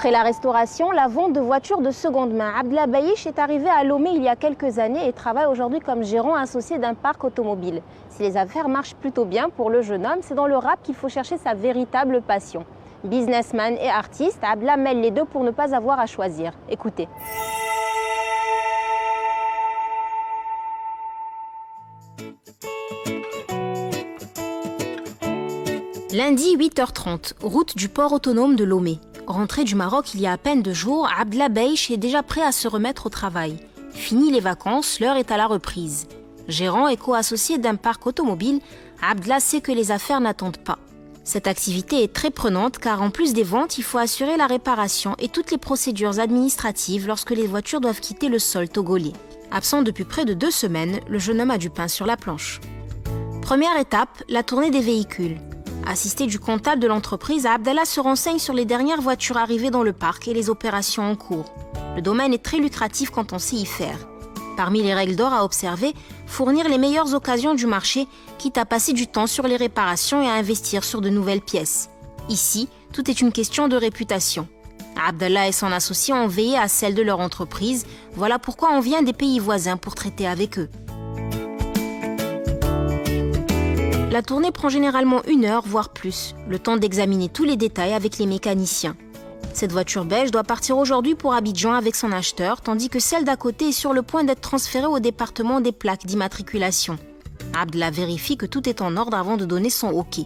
Après la restauration, la vente de voitures de seconde main. Abdallah Bayish est arrivé à Lomé il y a quelques années et travaille aujourd'hui comme gérant associé d'un parc automobile. Si les affaires marchent plutôt bien pour le jeune homme, c'est dans le rap qu'il faut chercher sa véritable passion. Businessman et artiste, Abdallah mêle les deux pour ne pas avoir à choisir. Écoutez. Lundi 8h30, route du port autonome de Lomé. Rentré du Maroc il y a à peine 2 jours, Abdallah Bayish est déjà prêt à se remettre au travail. Fini les vacances, l'heure est à la reprise. Gérant et co-associé d'un parc automobile, Abdallah sait que les affaires n'attendent pas. Cette activité est très prenante car en plus des ventes, il faut assurer la réparation et toutes les procédures administratives lorsque les voitures doivent quitter le sol togolais. Absent depuis près de 2 semaines, le jeune homme a du pain sur la planche. Première étape, la tournée des véhicules. Assisté du comptable de l'entreprise, Abdallah se renseigne sur les dernières voitures arrivées dans le parc et les opérations en cours. Le domaine est très lucratif quand on sait y faire. Parmi les règles d'or à observer, fournir les meilleures occasions du marché, quitte à passer du temps sur les réparations et à investir sur de nouvelles pièces. Ici, tout est une question de réputation. Abdallah et son associé ont veillé à celle de leur entreprise. Voilà pourquoi on vient des pays voisins pour traiter avec eux. La tournée prend généralement 1 heure, voire plus, le temps d'examiner tous les détails avec les mécaniciens. Cette voiture beige doit partir aujourd'hui pour Abidjan avec son acheteur, tandis que celle d'à côté est sur le point d'être transférée au département des plaques d'immatriculation. Abdallah vérifie que tout est en ordre avant de donner son OK.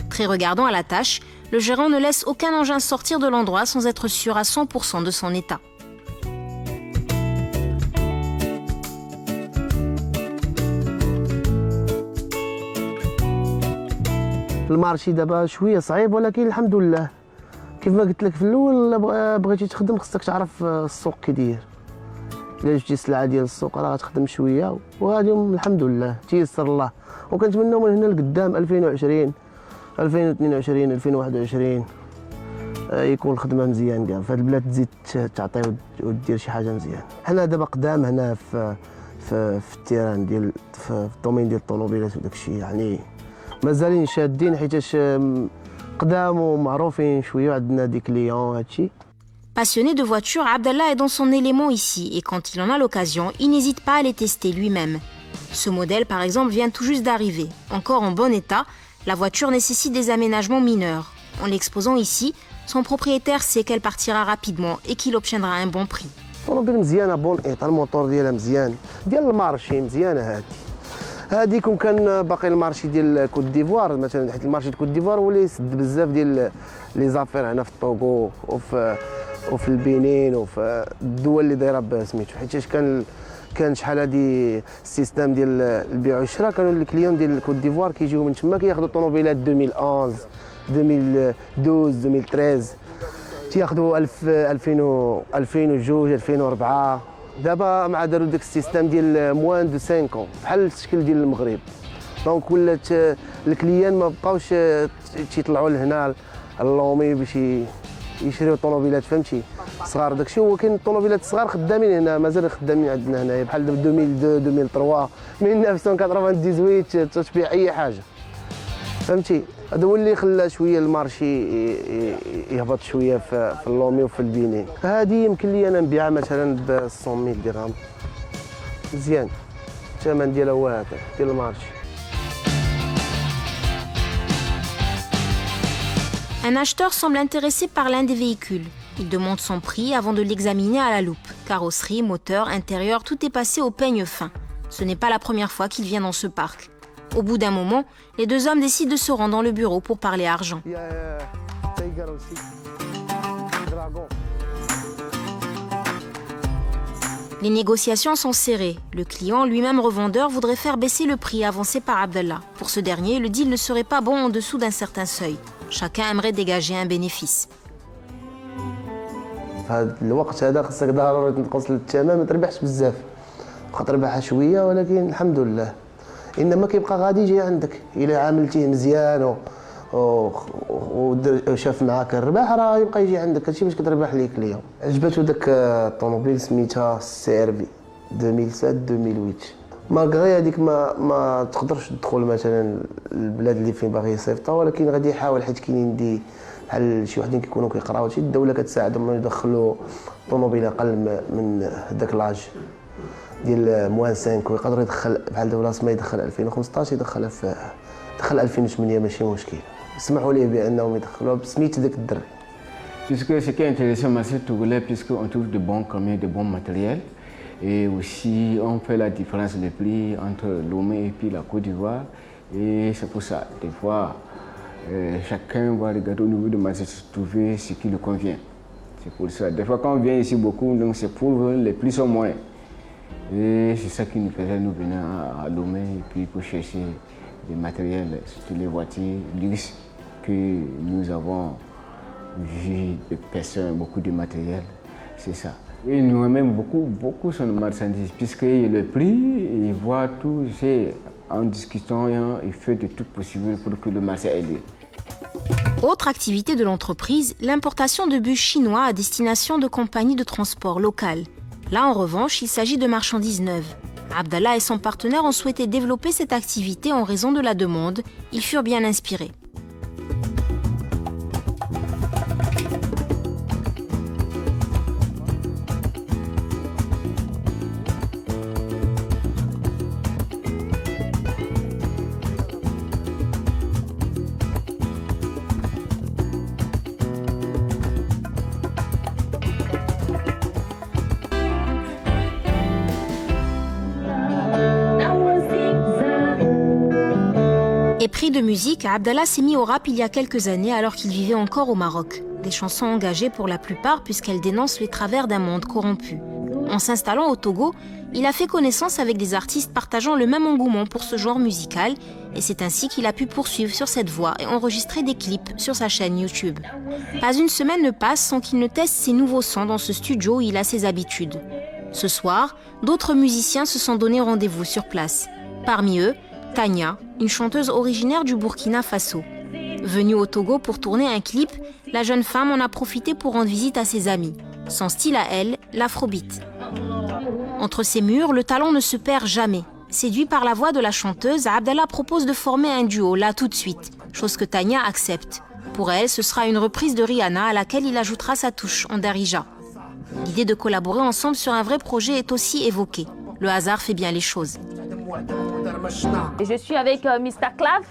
Très regardant à la tâche, le gérant ne laisse aucun engin sortir de l'endroit sans être sûr à 100% de son état. المارشي دابا شويه صعيب ولكن الحمد لله كيف ما قلت لك في الاول بغيتي تخدم خصك تعرف السوق كي داير الا جبتي السلعه ديال السوق راه غتخدم شويه وغادي الحمد لله تيسر الله وكنتمناو من هنا لقدام 2020 2022 2021 يكون الخدمه مزيان كاع في هذه البلاد تزيد تعطي ودير شي حاجه مزيان. حنا دابا قدام هنا في التيران ديال في الدومين ديال الطوموبيلات وداك الشيء يعني مازالين شادين حيتاش قدام ومعروفين شويه عندنا دي كليون هادشي. Passionné de voitures, Abdallah est dans son élément ici et quand il en a l'occasion, il n'hésite pas à les tester lui-même. Ce modèle par exemple vient tout juste d'arriver. Encore en bon état, la voiture nécessite des aménagements mineurs. En l'exposant ici, son propriétaire sait qu'elle partira rapidement et qu'il obtiendra un bon prix. طوموبيل مزيانه بون ايطا الموتور ديالها مزيان ديال المارشي مزيانه هادي كون كان باقي المارشي ديال كوت ديفوار مثلا حيت المارشي ديال كوت ديفوار ولي يسد بزاف ديال لي زافير هنا في الطوغو وفي البنين وفي الدول اللي دايره بسميتو حيتاش كان شحال هادي السيستم ديال البيع والشراء كانوا الكليون ديال كوت ديفوار كيجيو من تما كياخذوا طوموبيلات 2011 2012 2013 تياخذوا 2002 2004 دابا مع داروا داك السيستم ديال موان دو 5 بحال الشكل ديال المغرب دونك ولات الكليان ما بقاوش تيطلعوا لهنا اللومي باش يشريو طوموبيلات فهمتي صغار داكشي ولكن الطوموبيلات الصغار خدامين هنا مازال خدامين عندنا هنايا بحال 2002 2003 من 1998 تتبيع اي حاجه فهمتي هذا هو اللي خلى شويه المارشي يهبط شويه في اللومي وفي البينين. هذه يمكن لي انا نبيعها مثلا ب 100 درهم مزيان الثمن ديالها هو هذا ديال المارشي. Un acheteur semble intéressé par l'un des véhicules. Il demande son prix avant de l'examiner à la loupe. Carrosserie, moteur, intérieur, tout est passé au peigne fin. Ce n'est pas la première fois qu'il vient dans ce parc. Au bout d'un moment, les 2 hommes décident de se rendre dans le bureau pour parler argent. Les négociations sont serrées. Le client, lui-même revendeur, voudrait faire baisser le prix avancé par Abdallah. Pour ce dernier, le deal ne serait pas bon en dessous d'un certain seuil. Chacun aimerait dégager un bénéfice. في هذا الوقت هذا خصك ضروري تنقص الثمن ما تربحش بزاف خاطر ربحها شويه ولكن الحمد لله انما كيبقى غادي يجي عندك الا عاملتيه مزيان وشاف معاك الربح راه يبقى يجي عندك هادشي باش كتربح ليك اليوم. عجباتو داك الطوموبيل سميتها سي ار في 2007 2008 مالغري هذيك ما تقدرش تدخل مثلا البلاد اللي فين باغي يصيفطها ولكن غادي يحاول حيت كاينين بحال شي وحدين كيكونوا كيقراو هادشي الدوله كتساعدهم يدخلوا طوموبيل اقل من داك لاج ديال موان 5 ويقدر يدخل بحال بلاص ما يدخل 2015 يدخلها في دخل 2008 ماشي مشكل سمحوا ليه بانهم يدخلوها بسميت داك الدري. Puisque ce qui est intéressant au marché togolais, puisqu'on trouve de bons camions, de bons matériels, et aussi on fait la différence de prix entre Lomé et puis la Côte d'Ivoire, et c'est pour ça, des fois, chacun va regarder au niveau du marché trouver ce qui lui convient. C'est pour ça. Des fois, quand on vient ici beaucoup, donc c'est pour les prix sont moins. Et c'est ça qui nous faisait nous venir à Lomé et puis pour chercher des matériels, surtout les voitures luxe que nous avons vu de personnes, beaucoup de matériel, c'est ça. Et nous aimons beaucoup sur nos marchandises, puisque le prix, il voit tout, c'est en discutant, il fait de tout possible pour que le marché ait lieu. Autre activité de l'entreprise, l'importation de bus chinois à destination de compagnies de transport locales. Là, en revanche, il s'agit de marchandises neuves. Abdallah et son partenaire ont souhaité développer cette activité en raison de la demande. Ils furent bien inspirés. Épris de musique, Abdallah s'est mis au rap il y a quelques années alors qu'il vivait encore au Maroc. Des chansons engagées pour la plupart puisqu'elles dénoncent les travers d'un monde corrompu. En s'installant au Togo, il a fait connaissance avec des artistes partageant le même engouement pour ce genre musical et c'est ainsi qu'il a pu poursuivre sur cette voie et enregistrer des clips sur sa chaîne YouTube. Pas une semaine ne passe sans qu'il ne teste ses nouveaux sons dans ce studio où il a ses habitudes. Ce soir, d'autres musiciens se sont donné rendez-vous sur place. Parmi eux, Tania, une chanteuse originaire du Burkina Faso. Venue au Togo pour tourner un clip, la jeune femme en a profité pour rendre visite à ses amis. Son style à elle, l'afrobeat. Entre ces murs, le talent ne se perd jamais. Séduit par la voix de la chanteuse, Abdallah propose de former un duo là tout de suite, chose que Tania accepte. Pour elle, ce sera une reprise de Rihanna à laquelle il ajoutera sa touche en Darija. L'idée de collaborer ensemble sur un vrai projet est aussi évoquée. Le hasard fait bien les choses. Je suis avec Mr. Clav,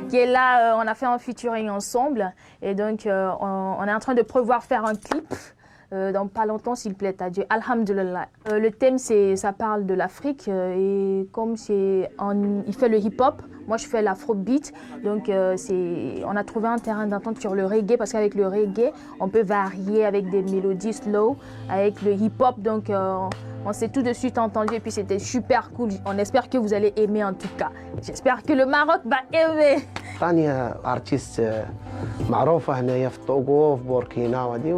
qui est là, on a fait un featuring ensemble. Et donc, on est en train de prévoir faire un clip dans pas longtemps, s'il plaît à Dieu. Alhamdulillah. Le thème, ça parle de l'Afrique. Et comme il fait le hip-hop, moi je fais l'afrobeat. Donc, on a trouvé un terrain d'entente sur le reggae, parce qu'avec le reggae, on peut varier avec des mélodies slow, avec le hip-hop. Donc, on s'est tout de suite entendu et puis c'était super cool. On espère que vous allez aimer en tout cas. J'espère que le Maroc va aimer. ثانية ارتيست معروفة هنايا في الطوغو في بوركينا وهادي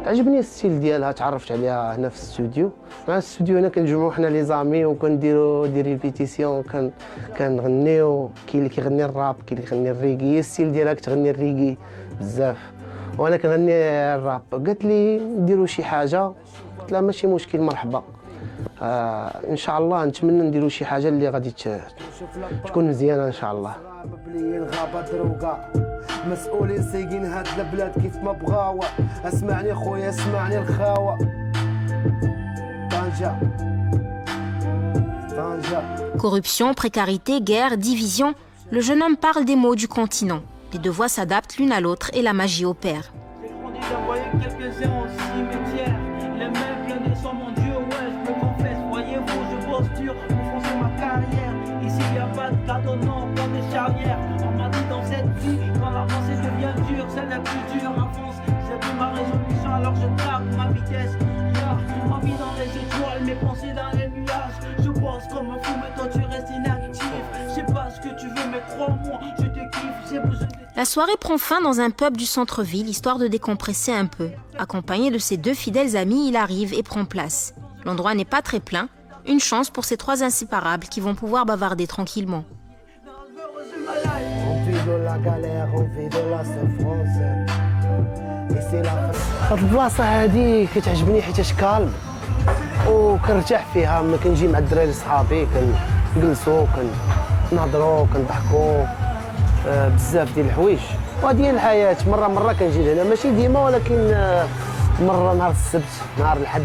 عجبني الستيل ديالها تعرفت عليها هنا في الاستوديو. مع الاستوديو هنا كنجمعوا حنا لي زامي وكنديروا دي ريبيتيسيون كنغنيو. كاين اللي كيغني الراب كاين اللي كيغني الريغي. الستيل ديالها كتغني الريغي بزاف وانا كنغني الراب. قالت لي نديروا شي حاجة قلت لها ماشي مشكل مرحبا. ان شاء الله نتمنى نديروا شي حاجه اللي غادي تكون مزيانه ان شاء الله. مسؤولين سايقين هاد البلاد كيف ما بغاوا. اسمعني خويا اسمعني الخاوه. طنجة. Corruption, précarité, guerre, division, le jeune homme parle des maux du continent. Les deux voix s'adaptent l'une à l'autre et la magie opère. On m'a dit dans cette vie, quand l'avancée devient dure, c'est la plus dure en France. C'est pour ma résolution, alors je traque ma vitesse. Ma vie dans les étoiles, mes pensées dans les nuages. Je pense comme un fou, mais toi tu restes inactif. Je sais pas ce que tu veux, mais crois-moi, je te kiffe. J'ai besoin de... La soirée prend fin dans un pub du centre-ville, histoire de décompresser un peu. Accompagné de ses deux fidèles amis, il arrive et prend place. L'endroit n'est pas très plein. Une chance pour ces trois inséparables qui vont pouvoir bavarder tranquillement. de la galère, on vit de la souffrance. Et c'est la هاد البلاصة هادي كتعجبني حيتاش كالم وكنرتاح فيها. ملي كنجي مع الدراري صحابي كنجلسوا كنهضروا كنضحكوا بزاف ديال الحوايج. وهذه الحياه مره كنجي لهنا ماشي ديما ولكن مره نهار السبت نهار الحد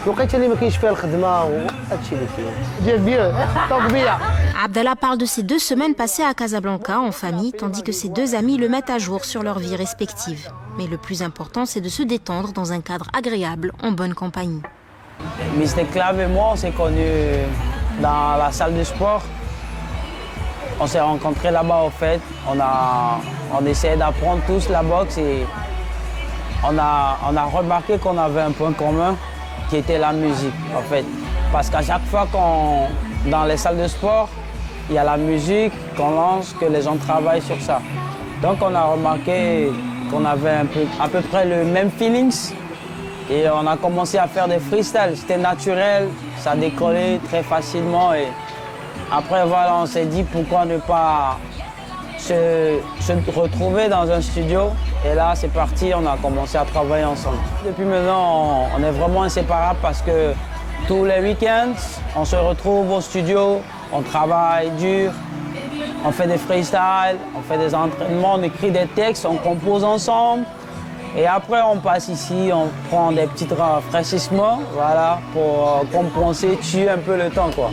الوقيته اللي ما كاينش فيها الخدمه وهادشي اللي كاين ديال بيان طبيعه. Abdallah parle de ces 2 semaines passées à Casablanca en famille, tandis que ses 2 amis le mettent à jour sur leur vie respective. Mais le plus important, c'est de se détendre dans un cadre agréable, en bonne compagnie. Mr. Clav et moi, on s'est connus dans la salle de sport. On s'est rencontrés là-bas au fait. On essayait d'apprendre tous la boxe et on a remarqué qu'on avait un point commun qui était la musique en fait. Parce qu'à chaque fois dans les salles de sport, il y a la musique qu'on lance, que les gens travaillent sur ça. Donc on a remarqué qu'on avait à peu près le même feelings et on a commencé à faire des freestyles. C'était naturel, ça décollait très facilement et après voilà, on s'est dit pourquoi ne pas se retrouver dans un studio et là c'est parti, on a commencé à travailler ensemble. Depuis maintenant, on est vraiment inséparables parce que tous les week-ends, on se retrouve au studio, on travaille dur, on fait des freestyles, on fait des entraînements, on écrit des textes, on compose ensemble. Et après, on passe ici, on prend des petits rafraîchissements, voilà, pour compenser, tuer un peu le temps, quoi.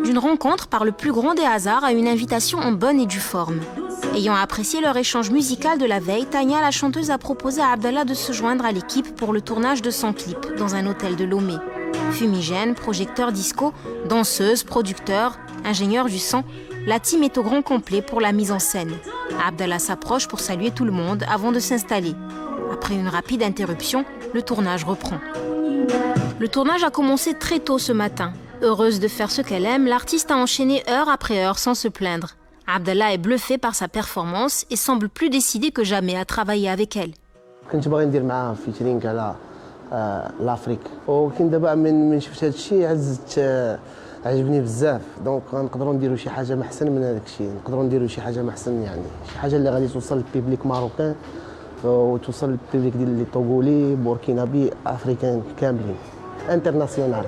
D'une rencontre par le plus grand des hasards à une invitation en bonne et due forme. Ayant apprécié leur échange musical de la veille, Tania, la chanteuse, a proposé à Abdallah de se joindre à l'équipe pour le tournage de son clip dans un hôtel de Lomé. Fumigène, projecteur disco, danseuse, producteur, ingénieur du son, la team est au grand complet pour la mise en scène. Abdallah s'approche pour saluer tout le monde avant de s'installer. Après une rapide interruption, le tournage reprend. Le tournage a commencé très tôt ce matin. Heureuse de faire ce qu'elle aime, l'artiste a enchaîné heure après heure sans se plaindre. Abdallah est bluffé par sa performance et semble plus décidé que jamais à travailler avec elle. كنت باغي ندير معاه فيترينغ على لافريك ولكن دابا من شفت هذا الشيء عجبني بزاف دونك نقدروا نديروا شي حاجه محسن من هذاك الشيء نقدروا نديروا شي حاجه محسن يعني شي حاجه اللي غادي توصل للبيبليك ماروكان وتوصل للبيبليك ديال لي طوغولي بوركينابي افريكان كاملين انترناسيونال.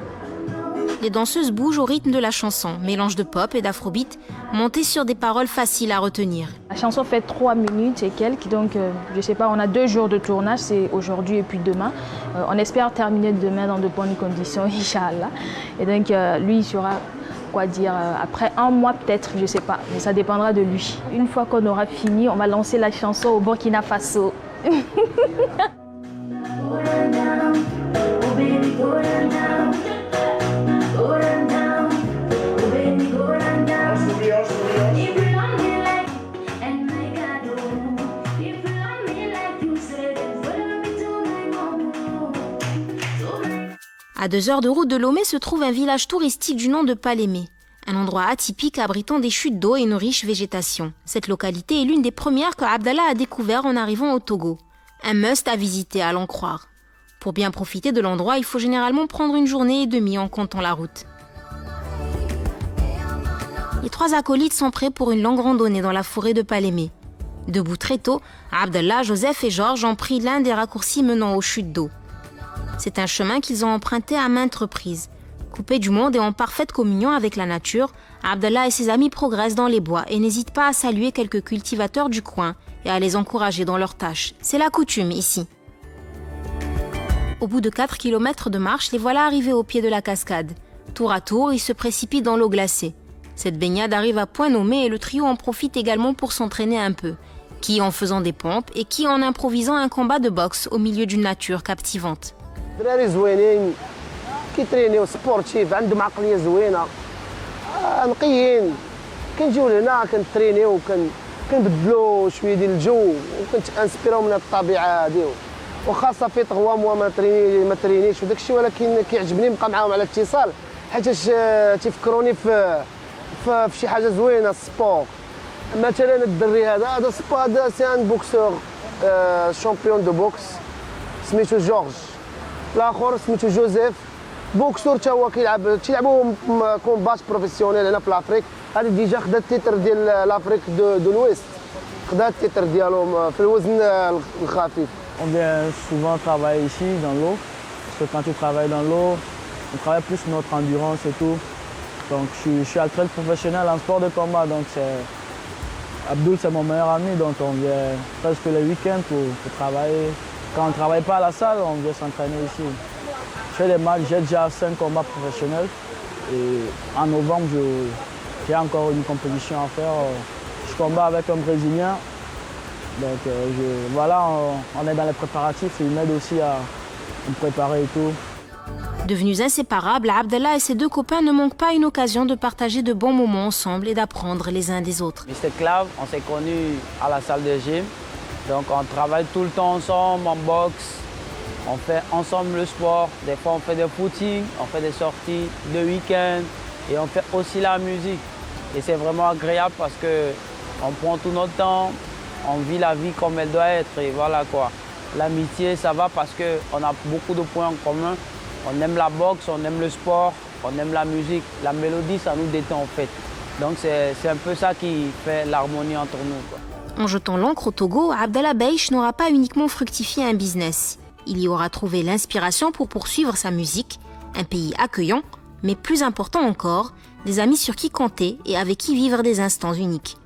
Les danseuses bougent au rythme de la chanson, mélange de pop et d'afrobeat, monté sur des paroles faciles à retenir. La chanson fait 3 minutes et quelques, donc je sais pas, on a 2 jours de tournage, c'est aujourd'hui et puis demain. On espère terminer demain dans de bonnes conditions, Inch'Allah. Et donc lui, il sera, quoi dire, après 1 mois peut-être, je sais pas, mais ça dépendra de lui. Une fois qu'on aura fini, on va lancer la chanson au Burkina Faso. À 2 heures de route de Lomé se trouve un village touristique du nom de Palémé, un endroit atypique abritant des chutes d'eau et une riche végétation. Cette localité est l'une des premières que Abdallah a découvert en arrivant au Togo. Un must à visiter, à l'en croire. Pour bien profiter de l'endroit, il faut généralement prendre 1 journée et demie en comptant la route. Les 3 acolytes sont prêts pour une longue randonnée dans la forêt de Palémé. Debout très tôt, Abdallah, Joseph et Georges ont pris l'un des raccourcis menant aux chutes d'eau. C'est un chemin qu'ils ont emprunté à maintes reprises. Coupés du monde et en parfaite communion avec la nature, Abdallah et ses amis progressent dans les bois et n'hésitent pas à saluer quelques cultivateurs du coin et à les encourager dans leurs tâches. C'est la coutume ici. Au bout de 4 kilomètres de marche, les voilà arrivés au pied de la cascade. Tour à tour, ils se précipitent dans l'eau glacée. Cette baignade arrive à point nommé et le trio en profite également pour s'entraîner un peu. Qui en faisant des pompes et qui en improvisant un combat de boxe au milieu d'une nature captivante. دراري زوينين كيترينيو سبورتيف عندهم عقليه زوينه نقيين كنجيو لهنا كنترينيو كنبدلوا شويه ديال الجو وكنتانسبيراو من الطبيعه هذه وخاصه في طغوا موا ما ترينيش وداك الشيء ولكن كيعجبني نبقى معاهم على اتصال حيتاش تيفكروني في شي حاجه زوينه السبور مثلا الدري هذا سبور هذا سي ان بوكسور شامبيون دو بوكس سميتو جورج الاخر سميتو جوزيف بوكسور تا هو تيلعبوا كومبات بروفيسيونيل هنا في لافريك هذه ديجا خدات التيتر ديال لافريك دو لويست خدات التيتر ديالهم في الوزن الخفيف. On vient souvent travailler ici dans l'eau parce que quand tu travailles dans l'eau on travaille plus notre endurance et tout donc je suis athlète professionnel en sport de combat donc Abdul, c'est mon meilleur ami, donc on vient presque les week-ends pour travailler. Quand on ne travaille pas à la salle, on vient s'entraîner ici. Je fais des matchs, j'ai déjà 5 combats professionnels. Et en novembre, j'ai encore une compétition à faire. Je combats avec un Brésilien. Donc voilà, on est dans les préparatifs. Il m'aide aussi à me préparer et tout. Devenus inséparables, Abdallah et ses 2 copains ne manquent pas une occasion de partager de bons moments ensemble et d'apprendre les uns des autres. Mr. Clav, on s'est connus à la salle de gym. Donc on travaille tout le temps ensemble en boxe. On fait ensemble le sport. Des fois on fait des footings, on fait des sorties de week-end et on fait aussi la musique. Et c'est vraiment agréable parce qu'on prend tout notre temps, on vit la vie comme elle doit être et voilà quoi. L'amitié, ça va parce qu'on a beaucoup de points en commun. On aime la boxe, on aime le sport, on aime la musique. La mélodie, ça nous détend en fait. Donc c'est un peu ça qui fait l'harmonie entre nous, quoi. En jetant l'encre au Togo, Abdallah Beish n'aura pas uniquement fructifié un business. Il y aura trouvé l'inspiration pour poursuivre sa musique, un pays accueillant, mais plus important encore, des amis sur qui compter et avec qui vivre des instants uniques.